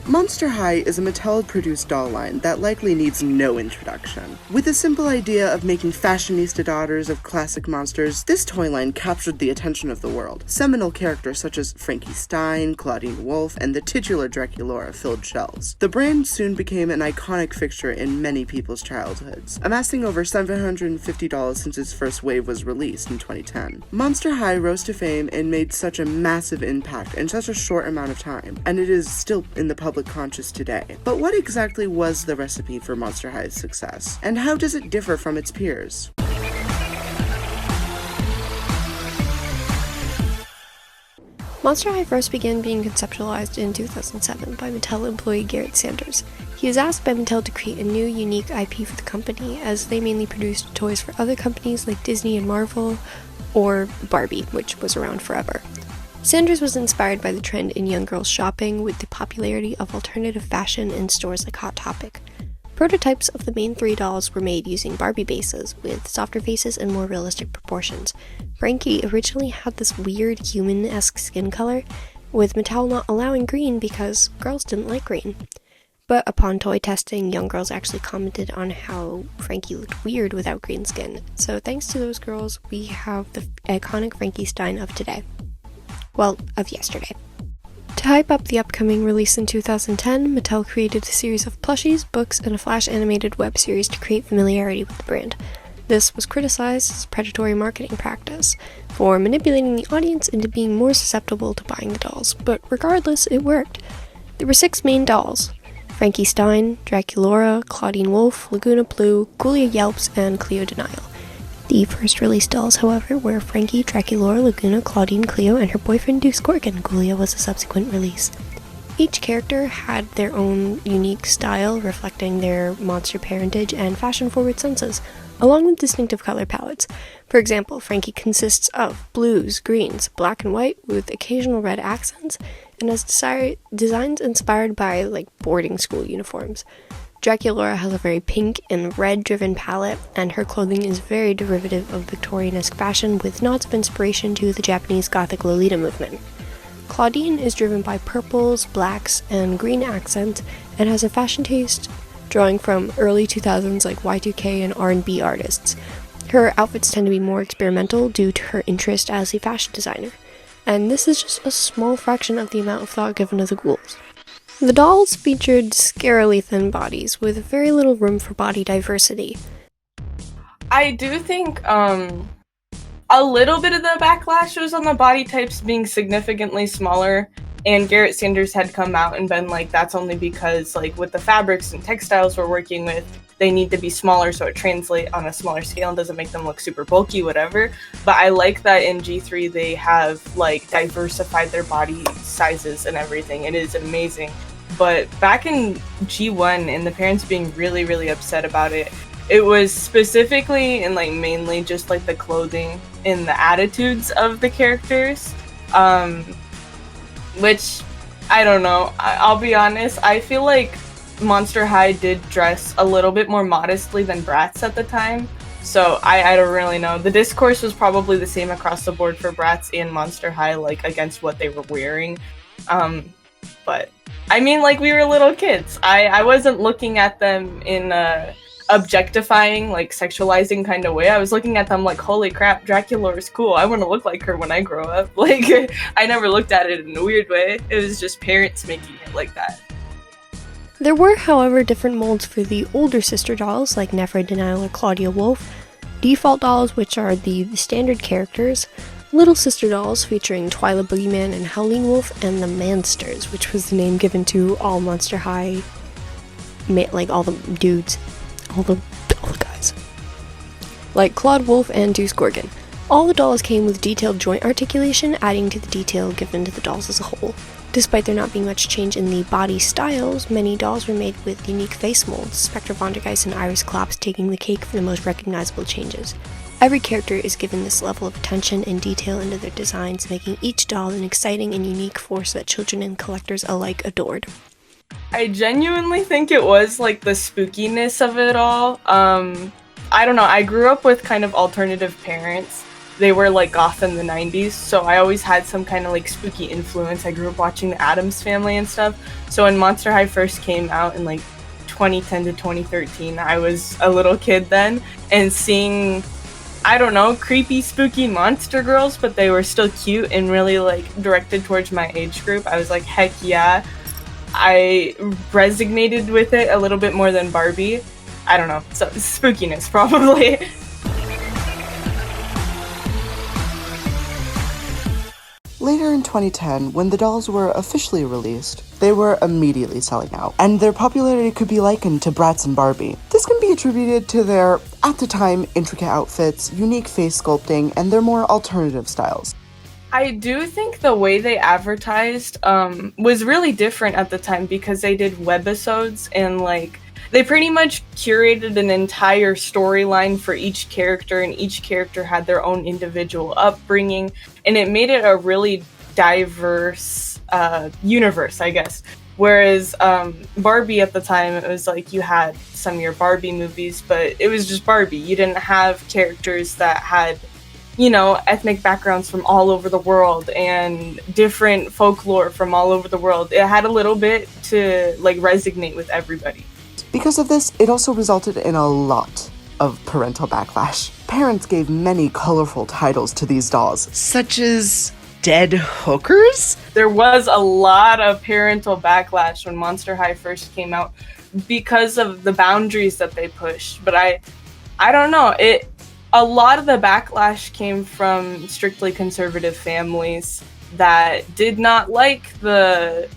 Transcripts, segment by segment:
Monster High is a Mattel-produced doll line that likely needs no introduction. With the simple idea of making fashionista daughters of classic monsters, this toy line captured the attention of the world. Seminal characters such as Frankie Stein, Claudine Wolfe, and the titular Draculaura filled shelves. The brand soon became an iconic fixture in many people's childhoods, amassing over $750 since its first wave was released in 2010. Monster High rose to fame and made such a massive impact in such a short amount of time, and it is still in the public conscious today. But what exactly was the recipe for Monster High's success? And how does it differ from its peers? Monster High first began being conceptualized in 2007 by Mattel employee Garrett Sanders. He was asked by Mattel to create a new, unique IP for the company, as they mainly produced toys for other companies like Disney and Marvel, or Barbie, which was around forever. Sanders was inspired by the trend in young girls shopping with the popularity of alternative fashion in stores like Hot Topic. Prototypes of the main three dolls were made using Barbie bases, with softer faces and more realistic proportions. Frankie originally had this weird human-esque skin color, with Mattel not allowing green because girls didn't like green. But upon toy testing, young girls actually commented on how Frankie looked weird without green skin. So thanks to those girls, we have the iconic Frankie Stein of today. Well, of yesterday. To hype up the upcoming release in 2010, Mattel created a series of plushies, books, and a Flash animated web series to create familiarity with the brand. This was criticized as predatory marketing practice for manipulating the audience into being more susceptible to buying the dolls, but regardless, it worked. There were 6 main dolls: Frankie Stein, Draculaura, Claudine Wolfe, Laguna Blue, Ghoulia Yelps, and Cleo Denial. The first released dolls, however, were Frankie, Draculaura, Laguna, Claudine, Cleo, and her boyfriend Deuce Gorgon. Ghoulia was a subsequent release. Each character had their own unique style, reflecting their monster parentage and fashion-forward senses, along with distinctive color palettes. For example, Frankie consists of blues, greens, black and white, with occasional red accents, and has designs inspired by, boarding school uniforms. Draculaura has a very pink and red-driven palette, and her clothing is very derivative of Victorian-esque fashion, with nods of inspiration to the Japanese Gothic Lolita movement. Claudine is driven by purples, blacks, and green accents, and has a fashion taste drawing from early 2000s Y2K and R&B artists. Her outfits tend to be more experimental due to her interest as a fashion designer, and this is just a small fraction of the amount of thought given to the ghouls. The dolls featured scarily thin bodies, with very little room for body diversity. I do think a little bit of the backlash was on the body types being significantly smaller, and Garrett Sanders had come out and been like, that's only because with the fabrics and textiles we're working with, they need to be smaller so it translates on a smaller scale and doesn't make them look super bulky, whatever. But I like that in G3 they have diversified their body sizes and everything. It is amazing. But back in G1 and the parents being really, really upset about it, it was specifically and mainly just the clothing and the attitudes of the characters, which I don't know. I'll be honest, I feel like Monster High did dress a little bit more modestly than Bratz at the time, so I don't really know. The discourse was probably the same across the board for Bratz and Monster High, against what they were wearing. But I mean, we were little kids. I wasn't looking at them in a objectifying, sexualizing kind of way. I was looking at them holy crap, Dracula is cool. I want to look like her when I grow up. I never looked at it in a weird way. It was just parents making it like that. There were, however, different molds for the older sister dolls, like Nephra, Denial, or Claudia Wolfe, default dolls, which are the standard characters, little sister dolls featuring Twyla Boogeyman and Howleen Wolf, and the Mansters, which was the name given to all Monster High, all the dudes, all the guys, like Claude Wolfe and Deuce Gorgon. All the dolls came with detailed joint articulation, adding to the detail given to the dolls as a whole. Despite there not being much change in the body styles, many dolls were made with unique face molds, Spectra Vondergeist and Iris Klops taking the cake for the most recognizable changes. Every character is given this level of attention and detail into their designs, making each doll an exciting and unique force that children and collectors alike adored. I genuinely think it was the spookiness of it all. I don't know, I grew up with kind of alternative parents, they were like goth in the 90s, so I always had some kind of like spooky influence. I grew up watching the Addams Family and stuff. So when Monster High first came out in like 2010 to 2013, I was a little kid then, and seeing, I don't know, creepy, spooky monster girls, but they were still cute and really like directed towards my age group. I was like, heck yeah. I resonated with it a little bit more than Barbie. I don't know, so spookiness probably. Later in 2010, when the dolls were officially released, they were immediately selling out, and their popularity could be likened to Bratz and Barbie. This can be attributed to their, at the time, intricate outfits, unique face sculpting, and their more alternative styles. I do think the way they advertised was really different at the time, because they did webisodes and like they pretty much curated an entire storyline for each character, and each character had their own individual upbringing, and it made it a really diverse universe, I guess. Whereas Barbie at the time, it was like you had some of your Barbie movies, but it was just Barbie. You didn't have characters that had, you know, ethnic backgrounds from all over the world and different folklore from all over the world. It had a little bit to like resonate with everybody. Because of this, it also resulted in a lot of parental backlash. Parents gave many colorful titles to these dolls, such as dead hookers? There was a lot of parental backlash when Monster High first came out because of the boundaries that they pushed. But I don't know, a lot of the backlash came from strictly conservative families that did not like the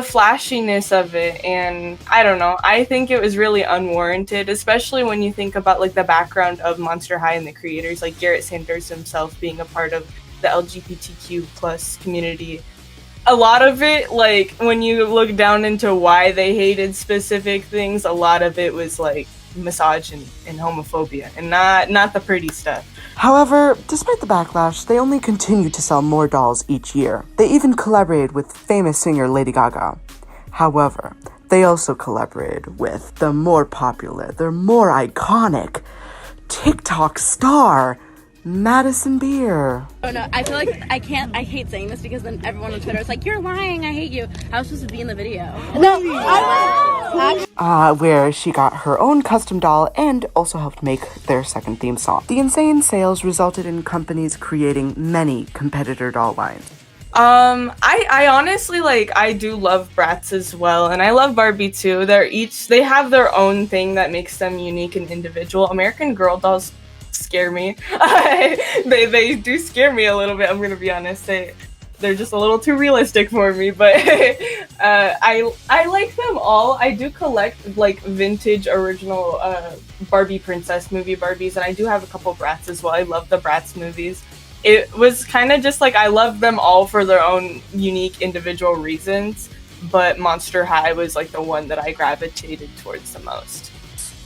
flashiness of it, and I don't know, I think it was really unwarranted, especially when you think about like the background of Monster High and the creators, like Garrett Sanders himself being a part of the LGBTQ plus community. A lot of it, like when you look down into why they hated specific things, a lot of it was like misogyny and homophobia, and not the pretty stuff. However, despite the backlash, they only continued to sell more dolls each year. They even collaborated with famous singer Lady Gaga. However, they also collaborated with the more popular, the more iconic TikTok star, Madison Beer. Oh no, I feel like I hate saying this because then everyone on Twitter is like, you're lying, I hate you. I was supposed to be in the video. No, where she got her own custom doll and also helped make their second theme song. The insane sales resulted in companies creating many competitor doll lines. I honestly, like, I do love Bratz as well, and I love Barbie too. They have their own thing that makes them unique and individual. American Girl dolls scare me. They do scare me a little bit, I'm gonna be honest. They're just a little too realistic for me, but I like them all. I do collect like vintage original Barbie princess movie Barbies, and I do have a couple Bratz as well. I love the Bratz movies. It was kind of just like I love them all for their own unique individual reasons, but Monster High was like the one that I gravitated towards the most.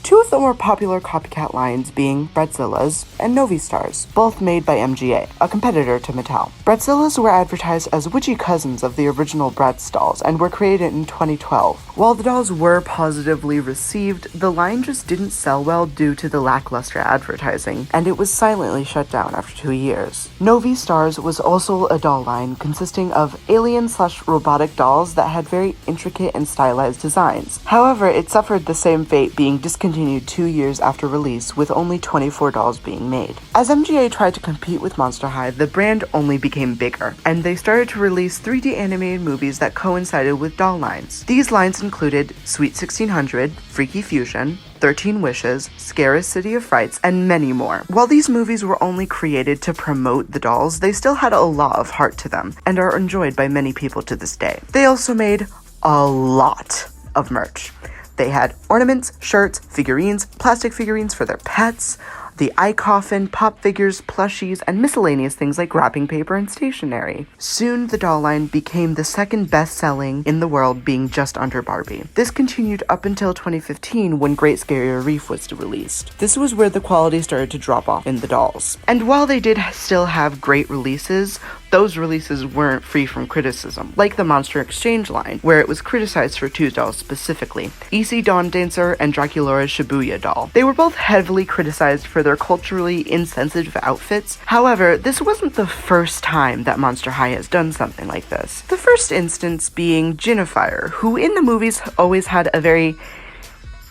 Two of the more popular copycat lines being Bratzillas and Novi Stars, both made by MGA, a competitor to Mattel. Bratzillas were advertised as witchy cousins of the original Bratz dolls and were created in 2012. While the dolls were positively received, the line just didn't sell well due to the lackluster advertising, and it was silently shut down after 2 years. Novi Stars was also a doll line consisting of alien/robotic dolls that had very intricate and stylized designs. However, it suffered the same fate, being discontinued 2 years after release, with only 24 dolls being made. As MGA tried to compete with Monster High, the brand only became bigger, and they started to release 3D animated movies that coincided with doll lines. These lines included Sweet 1600, Freaky Fusion, 13 Wishes, Scariest City of Frights, and many more. While these movies were only created to promote the dolls, they still had a lot of heart to them, and are enjoyed by many people to this day. They also made a lot of merch. They had ornaments, shirts, figurines, plastic figurines for their pets, the eye coffin, pop figures, plushies, and miscellaneous things like wrapping paper and stationery. Soon, the doll line became the second best-selling in the world, being just under Barbie. This continued up until 2015 when Great Scarier Reef was released. This was where the quality started to drop off in the dolls. And while they did still have great releases, those releases weren't free from criticism, like the Monster Exchange line, where it was criticized for two dolls specifically, Izzy Dawn Dancer and Draculaura's Shibuya doll. They were both heavily criticized for their culturally insensitive outfits. However, this wasn't the first time that Monster High has done something like this. The first instance being Jinnifier, who in the movies always had a very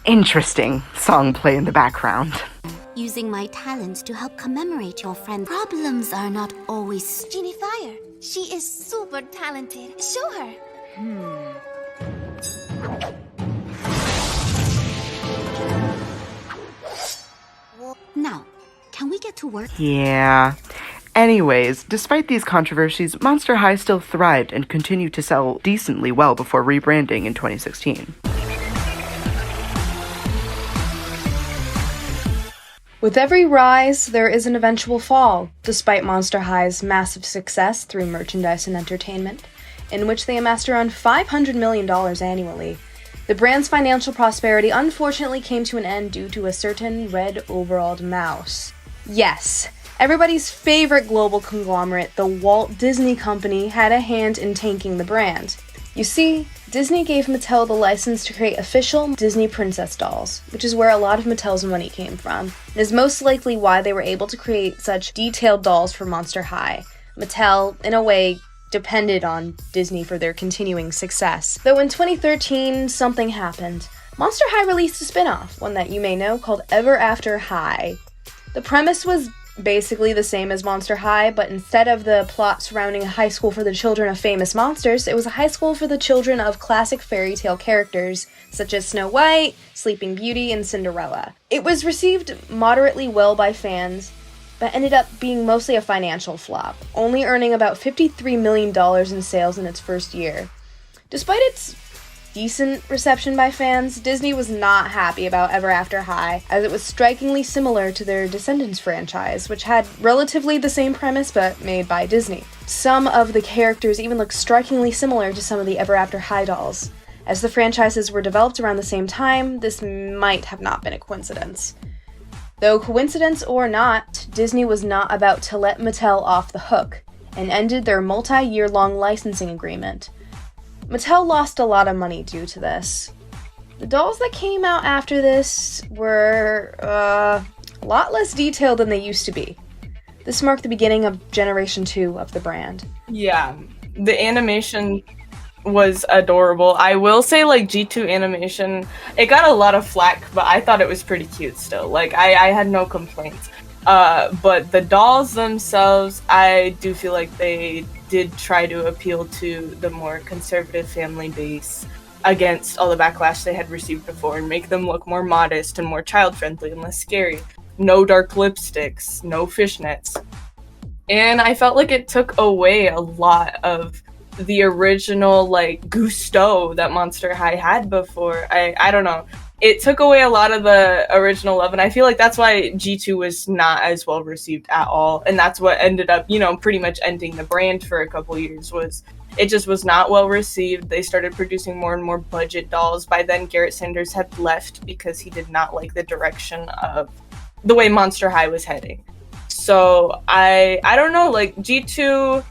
interesting song play in the background. Using my talents to help commemorate your friend. Problems are not always Jinnifier. She is super talented. Show her. Now, can we get to work? Yeah. Anyways, despite these controversies, Monster High still thrived and continued to sell decently well before rebranding in 2016. With every rise, there is an eventual fall, despite Monster High's massive success through merchandise and entertainment, in which they amassed around $500 million annually. The brand's financial prosperity unfortunately came to an end due to a certain red-overalled mouse. Yes, everybody's favorite global conglomerate, the Walt Disney Company, had a hand in tanking the brand. You see, Disney gave Mattel the license to create official Disney princess dolls, which is where a lot of Mattel's money came from, and is most likely why they were able to create such detailed dolls for Monster High. Mattel, in a way, depended on Disney for their continuing success. Though in 2013, something happened. Monster High released a spin-off, one that you may know, called Ever After High. The premise was basically the same as Monster High, but instead of the plot surrounding a high school for the children of famous monsters, it was a high school for the children of classic fairy tale characters, such as Snow White, Sleeping Beauty, and Cinderella. It was received moderately well by fans, but ended up being mostly a financial flop, only earning about $53 million in sales in its first year. Despite its decent reception by fans, Disney was not happy about Ever After High, as it was strikingly similar to their Descendants franchise, which had relatively the same premise but made by Disney. Some of the characters even look strikingly similar to some of the Ever After High dolls. As the franchises were developed around the same time, this might have not been a coincidence. Though coincidence or not, Disney was not about to let Mattel off the hook, and ended their multi-year-long licensing agreement. Mattel lost a lot of money due to this. The dolls that came out after this were a lot less detailed than they used to be. This marked the beginning of Generation 2 of the brand. Yeah, the animation was adorable. I will say, like, G2 animation, it got a lot of flack, but I thought it was pretty cute still. Like, I had no complaints. But the dolls themselves, I do feel like they did try to appeal to the more conservative family base against all the backlash they had received before and make them look more modest and more child-friendly and less scary. No dark lipsticks, no fishnets. And I felt like it took away a lot of the original, like, gusto that Monster High had before. I don't know. It took away a lot of the original love, and I feel like that's why G2 was not as well received at all, and that's what ended up, you know, pretty much ending the brand for a couple years. Was it just was not well received. They started producing more and more budget dolls. By then, Garrett Sanders had left because he did not like the direction of the way Monster High was heading. So I don't know, like, G2,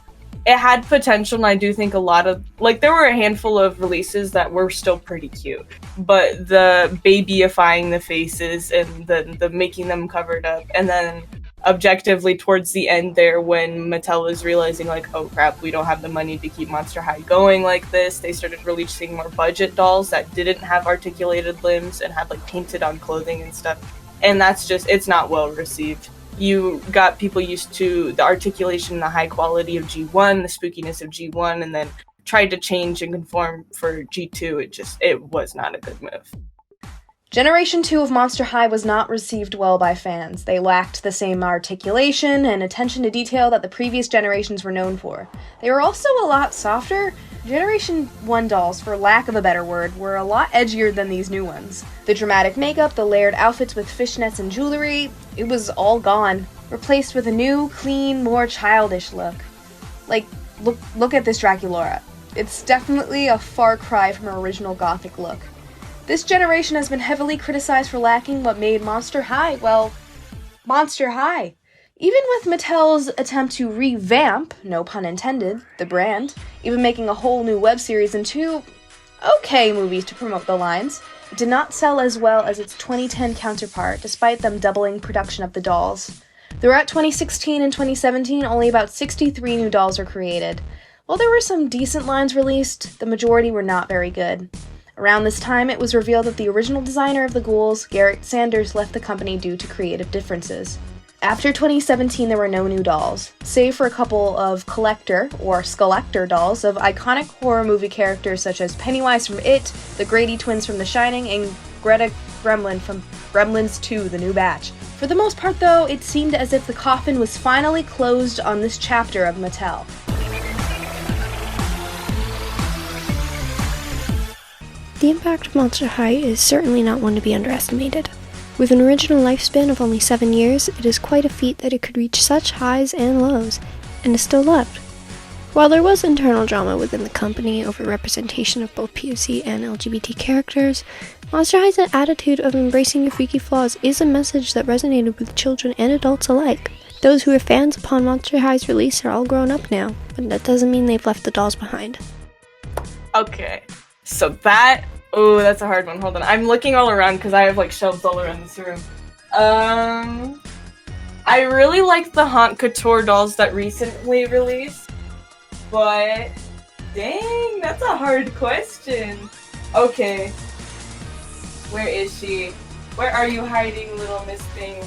it had potential, and I do think a lot of, like, there were a handful of releases that were still pretty cute, but the babyifying the faces and the making them covered up, and then objectively towards the end there, when Mattel was realizing, like, oh crap, we don't have the money to keep Monster High going like this, they started releasing more budget dolls that didn't have articulated limbs and had, like, painted on clothing and stuff, and that's just, it's not well received. You got people used to the articulation and the high quality of G1, the spookiness of G1, and then tried to change and conform for G2. It was not a good move. Generation 2 of Monster High was not received well by fans. They lacked the same articulation and attention to detail that the previous generations were known for. They were also a lot softer. Generation 1 dolls, for lack of a better word, were a lot edgier than these new ones. The dramatic makeup, the layered outfits with fishnets and jewelry, it was all gone, replaced with a new, clean, more childish look. Like, look at this Draculaura. It's definitely a far cry from her original gothic look. This generation has been heavily criticized for lacking what made Monster High, well, Monster High. Even with Mattel's attempt to revamp, no pun intended, the brand, even making a whole new web series and 2 okay movies to promote the lines, it did not sell as well as its 2010 counterpart, despite them doubling production of the dolls. Throughout 2016 and 2017, only about 63 new dolls were created. While there were some decent lines released, the majority were not very good. Around this time, it was revealed that the original designer of the ghouls, Garrett Sanders, left the company due to creative differences. After 2017, there were no new dolls, save for a couple of collector or Skullactor dolls of iconic horror movie characters such as Pennywise from It, the Grady twins from The Shining, and Greta Gremlin from Gremlins 2, The New Batch. For the most part, though, it seemed as if the coffin was finally closed on this chapter of Mattel. The impact of Monster High is certainly not one to be underestimated. With an original lifespan of only 7 years, it is quite a feat that it could reach such highs and lows, and is still loved. While there was internal drama within the company over representation of both POC and LGBT characters, Monster High's attitude of embracing your freaky flaws is a message that resonated with children and adults alike. Those who were fans upon Monster High's release are all grown up now, but that doesn't mean they've left the dolls behind. Okay, so that's a hard one. Hold on. I'm looking all around because I have like shelves all around this room. I really liked the Haunt Couture dolls that recently released, but dang, that's a hard question. Okay. Where is she? Where are you hiding, little Miss Thing?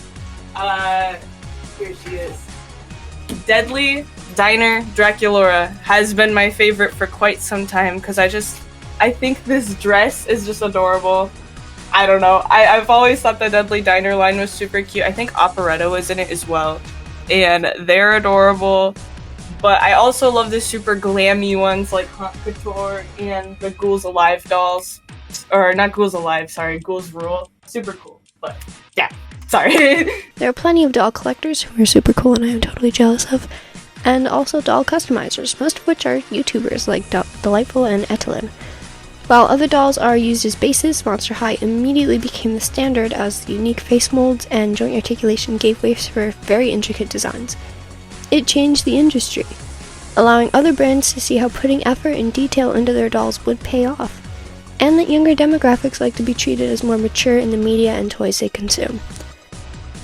Here she is. Deadly Diner Draculaura has been my favorite for quite some time because I think this dress is just adorable. I don't know. I've always thought the Deadly Diner line was super cute. I think Operetta was in it as well. And they're adorable. But I also love the super glammy ones like Haunt Couture and the Ghouls Alive dolls. Or not Ghouls Alive, sorry. Ghouls Rule. Super cool. But yeah, sorry. There are plenty of doll collectors who are super cool and I am totally jealous of. And also doll customizers, most of which are YouTubers like Delightful and Etelin. While other dolls are used as bases, Monster High immediately became the standard as the unique face molds and joint articulation gave way for very intricate designs. It changed the industry, allowing other brands to see how putting effort and detail into their dolls would pay off, and that younger demographics like to be treated as more mature in the media and toys they consume.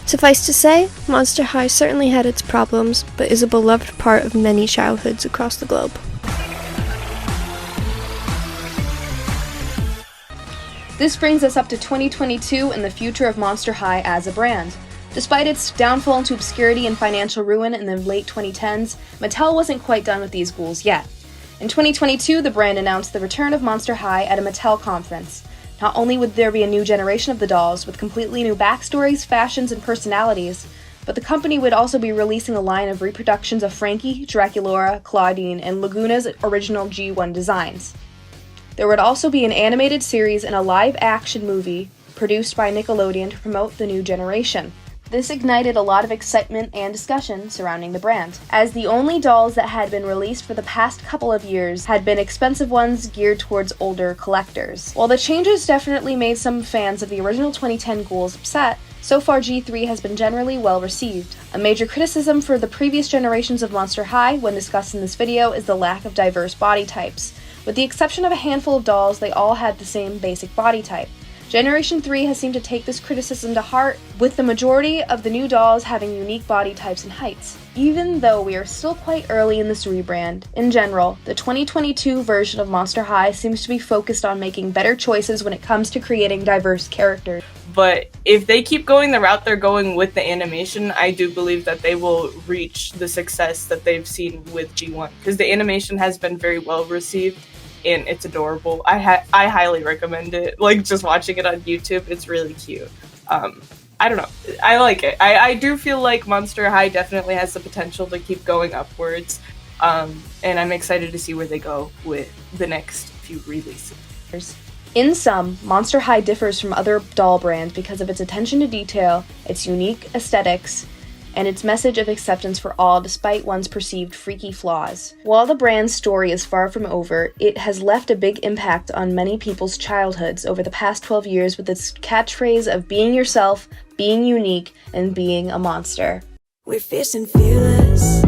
Suffice to say, Monster High certainly had its problems, but is a beloved part of many childhoods across the globe. This brings us up to 2022 and the future of Monster High as a brand. Despite its downfall into obscurity and financial ruin in the late 2010s, Mattel wasn't quite done with these ghouls yet. In 2022, the brand announced the return of Monster High at a Mattel conference. Not only would there be a new generation of the dolls with completely new backstories, fashions, and personalities, but the company would also be releasing a line of reproductions of Frankie, Draculaura, Claudine, and Laguna's original G1 designs. There would also be an animated series and a live-action movie produced by Nickelodeon to promote the new generation. This ignited a lot of excitement and discussion surrounding the brand, as the only dolls that had been released for the past couple of years had been expensive ones geared towards older collectors. While the changes definitely made some fans of the original 2010 ghouls upset, so far G3 has been generally well received. A major criticism for the previous generations of Monster High when discussed in this video is the lack of diverse body types. With the exception of a handful of dolls, they all had the same basic body type. Generation 3 has seemed to take this criticism to heart, with the majority of the new dolls having unique body types and heights. Even though we are still quite early in this rebrand, in general, the 2022 version of Monster High seems to be focused on making better choices when it comes to creating diverse characters. But if they keep going the route they're going with the animation, I do believe that they will reach the success that they've seen with G1, because the animation has been very well received. And it's adorable. I highly recommend it. Like, just watching it on YouTube, it's really cute. I don't know. I like it. I do feel like Monster High definitely has the potential to keep going upwards. And I'm excited to see where they go with the next few releases. In sum, Monster High differs from other doll brands because of its attention to detail, its unique aesthetics, and its message of acceptance for all despite one's perceived freaky flaws. While the brand's story is far from over, it has left a big impact on many people's childhoods over the past 12 years with its catchphrase of being yourself, being unique, and being a monster. We're fierce and fearless.